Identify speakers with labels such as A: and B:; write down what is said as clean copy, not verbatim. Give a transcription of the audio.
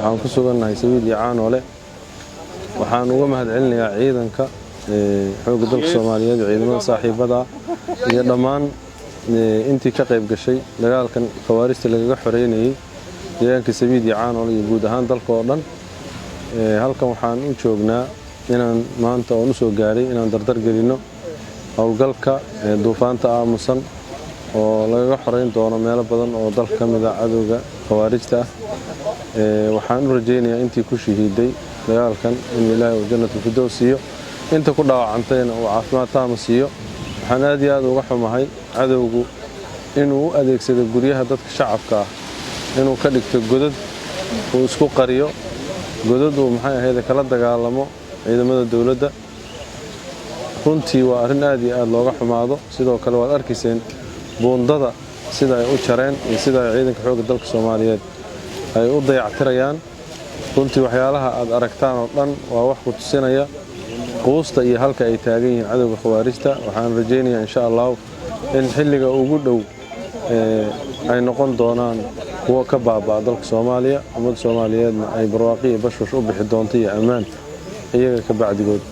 A: waxaan ku sugannahay Sabiid iyo Caanoole waxaan uga mahadcelinayaa ciidanka xoogga dalka Soomaaliyeed ciidamada saaxiibada iyo dhammaan intii ka qayb gashay dagaalkan khawaarijta lagaga xoreynayay deegaanka Sabiid iyo Caanoole iyo guud ahaan dalka oo dhan halkan waxaan u joognaa inaan maanta oo soo gaaray inaan dardar gelino hawlgalka duufaanta aamusan oo lagaga xoreyn doono meelo badan oo dalka kamid ah cadowga khawaarijta waxaan u rajeynayaa intii ku shahiiday dagaalkan in Ilaahay uu jannatul firdaws siiyo inta ku dhaawacantayna uu caafimaad taam siiyo waxaan aad iyo aad uga xumahay cadowgu inuu u adeegsado guryaha dadka shacabka ah inuu ka dhigto godad uu isku qariyo godad uu maxay ahayd kala dagaalamo ciidamada dawladda runtii waa arrin aad iyo aad looga xumaado sidoo kale waad arkayseen buundada sida ay u jareen iyo sida ay ciidanka xoogga dalka Soomaaliyeed ay u dayactirayaan runtii waxyaalaha aad aragtaan oo dhan waa wax ku tusinaya quusta iyo halka ay taagan yihiin cadowga khawaarijta waxaan rajeynayaa insha Allah in xilliga ugu dhow ay noqon doonaan kuwa ka baabaa dalka Soomaaliya ummadda Soomaaliyeedna ay barwaaqo iyo bashbash u bixi doonto iyo ammaan iyaga ka bacdigood